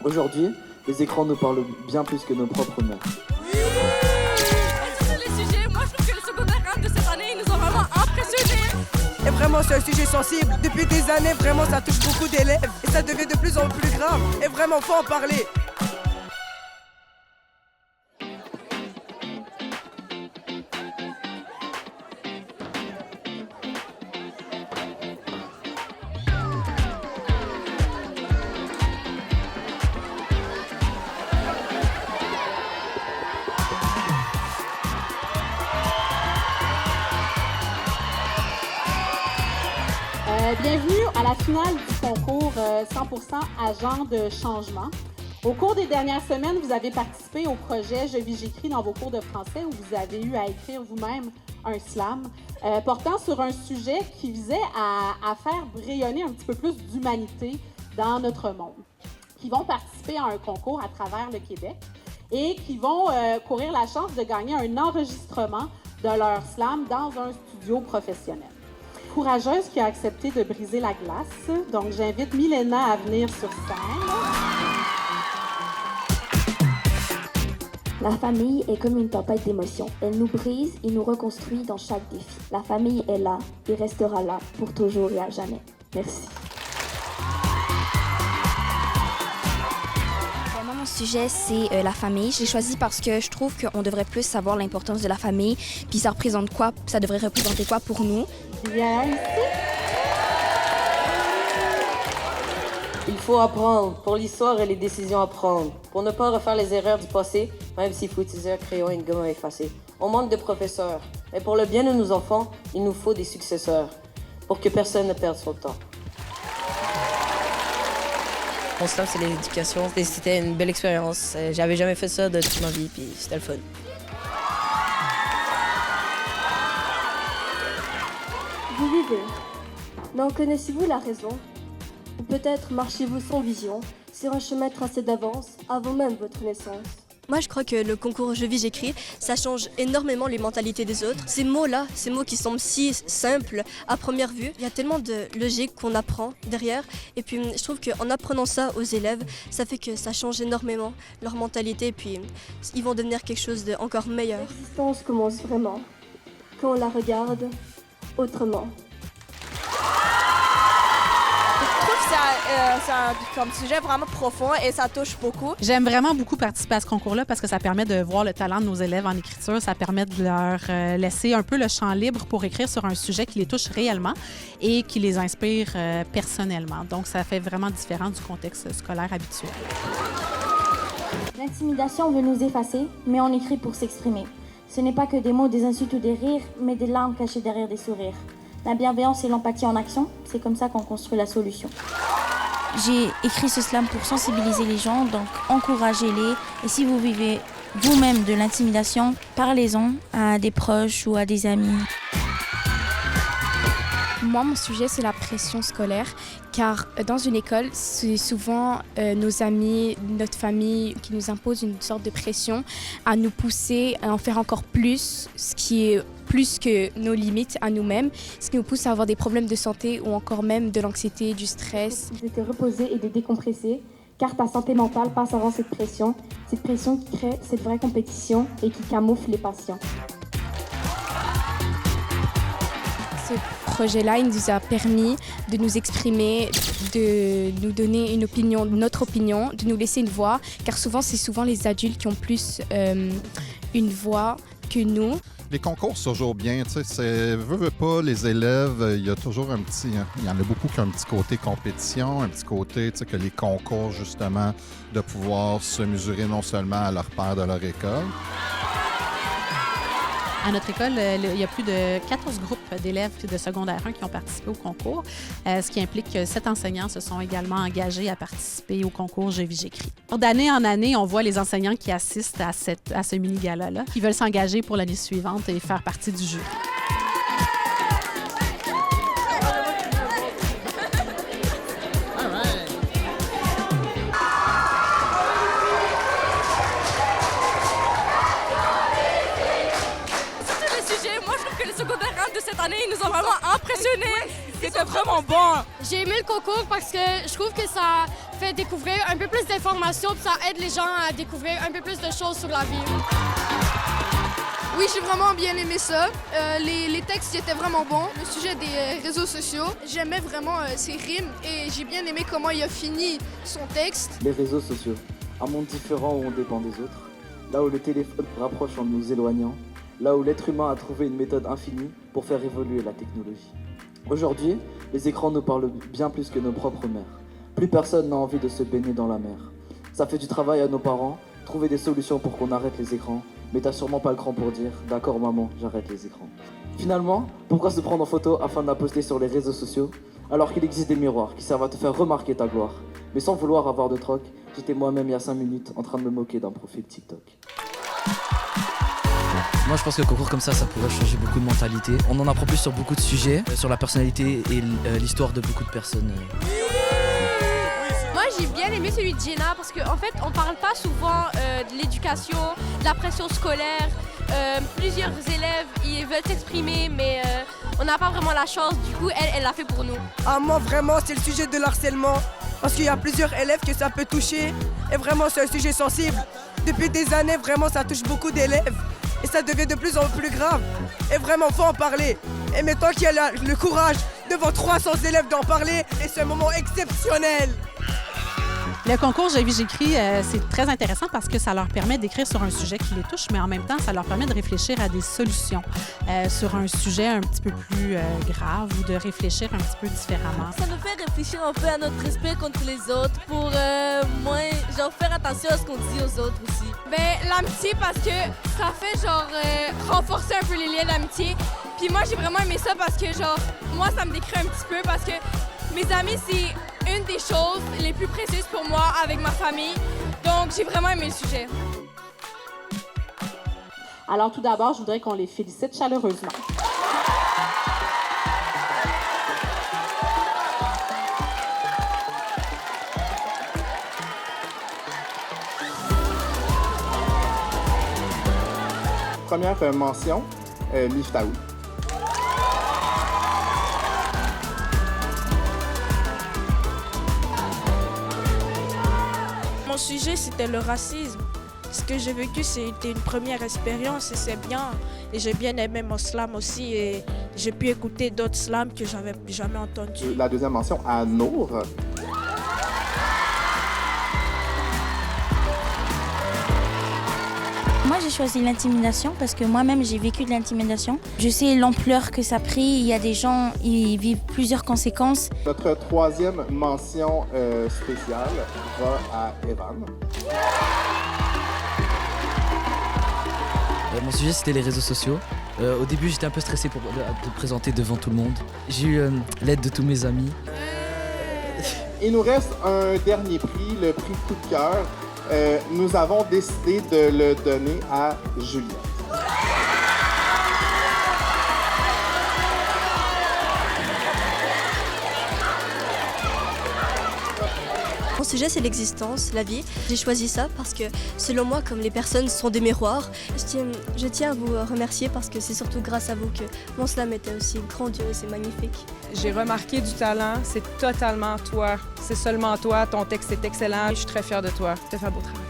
Aujourd'hui, les écrans nous parlent bien plus que nos propres mères. Sur les sujets, moi je trouve que le secondaire 1 de cette année, ils nous ont vraiment impressionnés. Et vraiment, c'est un sujet sensible. Depuis des années, vraiment, ça touche beaucoup d'élèves. Et ça devient de plus en plus grave. Et vraiment, faut en parler. Bienvenue à la finale du concours 100% agent de changement. Au cours des dernières semaines, vous avez participé au projet Je vis, j'écris dans vos cours de français où vous avez eu à écrire vous-même un slam portant sur un sujet qui visait à faire rayonner un petit peu plus d'humanité dans notre monde. Qui vont participer à un concours à travers le Québec et qui vont courir la chance de gagner un enregistrement de leur slam dans un studio professionnel. Courageuse qui a accepté de briser la glace. Donc, j'invite Milena à venir sur scène. La famille est comme une tempête d'émotions. Elle nous brise et nous reconstruit dans chaque défi. La famille est là et restera là pour toujours et à jamais. Merci. Mon sujet, c'est la famille. Je l'ai choisi parce que je trouve qu'on devrait plus savoir l'importance de la famille, puis ça représente quoi, ça devrait représenter quoi pour nous. Viens ici. Il faut apprendre pour l'histoire et les décisions à prendre, pour ne pas refaire les erreurs du passé, même s'il faut utiliser un crayon et une gomme à effacer. On manque de professeurs, mais pour le bien de nos enfants, il nous faut des successeurs, pour que personne ne perde son temps. Mon slam, c'est l'éducation. C'était une belle expérience. J'avais jamais fait ça de toute ma vie, puis c'était le fun. Vous vivez. Mais en connaissez-vous la raison? Ou peut-être marchez-vous sans vision, sur un chemin tracé d'avance, avant même votre naissance? Moi, je crois que le concours Je vis, j'écris, ça change énormément les mentalités des autres. Ces mots-là, ces mots qui semblent si simples à première vue, il y a tellement de logique qu'on apprend derrière. Et puis, je trouve qu'en apprenant ça aux élèves, ça fait que ça change énormément leur mentalité. Et puis, ils vont devenir quelque chose d'encore meilleur. L'existence commence vraiment, quand on la regarde autrement. C'est un sujet vraiment profond et ça touche beaucoup. J'aime vraiment beaucoup participer à ce concours-là parce que ça permet de voir le talent de nos élèves en écriture. Ça permet de leur laisser un peu le champ libre pour écrire sur un sujet qui les touche réellement et qui les inspire personnellement. Donc, ça fait vraiment différent du contexte scolaire habituel. L'intimidation veut nous effacer, mais on écrit pour s'exprimer. Ce n'est pas que des mots, des insultes ou des rires, mais des larmes cachées derrière des sourires. La bienveillance et l'empathie en action, c'est comme ça qu'on construit la solution. J'ai écrit ce slam pour sensibiliser les gens, donc encouragez-les. Et si vous vivez vous-même de l'intimidation, parlez-en à des proches ou à des amis. Moi, mon sujet, c'est la pression scolaire, car dans une école, c'est souvent nos amis, notre famille qui nous imposent une sorte de pression à nous pousser à en faire encore plus, ce qui est plus que nos limites à nous-mêmes, ce qui nous pousse à avoir des problèmes de santé ou encore même de l'anxiété, du stress. De te reposer et de décompresser, car ta santé mentale passe avant cette pression qui crée cette vraie compétition et qui camoufle les patients. Ce projet-là, il nous a permis de nous exprimer, de nous donner une opinion, notre opinion, de nous laisser une voix, car souvent, c'est souvent les adultes qui ont plus une voix que nous. Les concours, c'est toujours bien, tu sais, veux pas, les élèves, il y a toujours il y en a beaucoup qui ont un petit côté compétition, un petit côté, tu sais, que les concours, justement, de pouvoir se mesurer non seulement à leur pairs de leur école. À notre école, il y a plus de 14 groupes d'élèves de secondaire 1 qui ont participé au concours, ce qui implique que 7 enseignants se sont également engagés à participer au concours Je vis, j'écris. D'année en année, on voit les enseignants qui assistent à ce mini-gala-là, qui veulent s'engager pour l'année suivante et faire partie du jury. Cette année, ils nous ont vraiment impressionnés. C'était vraiment bon. J'ai aimé le concours parce que je trouve que ça fait découvrir un peu plus d'informations, puis ça aide les gens à découvrir un peu plus de choses sur la vie. Oui, j'ai vraiment bien aimé ça. Les textes étaient vraiment bons. Le sujet des réseaux sociaux, j'aimais vraiment ses rimes et j'ai bien aimé comment il a fini son texte. Les réseaux sociaux, un monde différent où on dépend des autres, là où le téléphone rapproche en nous éloignant, là où l'être humain a trouvé une méthode infinie pour faire évoluer la technologie. Aujourd'hui, les écrans nous parlent bien plus que nos propres mères. Plus personne n'a envie de se baigner dans la mer. Ça fait du travail à nos parents, trouver des solutions pour qu'on arrête les écrans, mais t'as sûrement pas le cran pour dire « D'accord maman, j'arrête les écrans ». Finalement, pourquoi se prendre en photo afin de la poster sur les réseaux sociaux alors qu'il existe des miroirs qui servent à te faire remarquer ta gloire? Mais sans vouloir avoir de troc, j'étais moi-même il y a 5 minutes en train de me moquer d'un profil TikTok. Moi je pense que concours comme ça pourrait changer beaucoup de mentalité. On en apprend plus sur beaucoup de sujets, sur la personnalité et l'histoire de beaucoup de personnes. Moi j'ai bien aimé celui de Jenna parce qu'en fait on parle pas souvent de l'éducation, de la pression scolaire. Plusieurs élèves ils veulent s'exprimer mais on n'a pas vraiment la chance, du coup elle l'a fait pour nous. Ah moi vraiment c'est le sujet de l'harcèlement parce qu'il y a plusieurs élèves que ça peut toucher et vraiment c'est un sujet sensible. Depuis des années vraiment ça touche beaucoup d'élèves et ça devient de plus en plus grave et vraiment faut en parler. Et maintenant qu'il y a le courage devant 300 élèves d'en parler et c'est un moment exceptionnel. Le concours Je vis, j'écris, c'est très intéressant parce que ça leur permet d'écrire sur un sujet qui les touche, mais en même temps, ça leur permet de réfléchir à des solutions sur un sujet un petit peu plus grave ou de réfléchir un petit peu différemment. Ça nous fait réfléchir un peu à notre respect contre les autres pour moins, faire attention à ce qu'on dit aux autres aussi. L'amitié parce que ça fait renforcer un peu les liens d'amitié. Puis moi j'ai vraiment aimé ça parce que moi ça me décrit un petit peu parce que mes amis c'est une des choses les plus précieuses pour moi avec ma famille. Donc j'ai vraiment aimé le sujet. Alors tout d'abord, je voudrais qu'on les félicite chaleureusement. Première mention, l'Iftaoui. Mon sujet, c'était le racisme. Ce que j'ai vécu, c'était une première expérience et c'est bien. Et j'ai bien aimé mon slam aussi et j'ai pu écouter d'autres slams que j'avais jamais entendus. La deuxième mention, à Nour. Moi, j'ai choisi l'intimidation parce que moi-même, j'ai vécu de l'intimidation. Je sais l'ampleur que ça a pris. Il y a des gens, ils vivent plusieurs conséquences. Notre troisième mention spéciale va à Evan. Mon sujet, c'était les réseaux sociaux. Au début, j'étais un peu stressé pour me présenter devant tout le monde. J'ai eu l'aide de tous mes amis. Il nous reste un dernier prix, le prix coup de cœur. Nous avons décidé de le donner à Juliette. Mon sujet, c'est l'existence, la vie. J'ai choisi ça parce que, selon moi, comme les personnes sont des miroirs, je tiens à vous remercier parce que c'est surtout grâce à vous que mon slam était aussi grandiose et magnifique. J'ai remarqué du talent, c'est totalement toi. C'est seulement toi, ton texte est excellent. Je suis très fière de toi. Tu as fait un beau travail.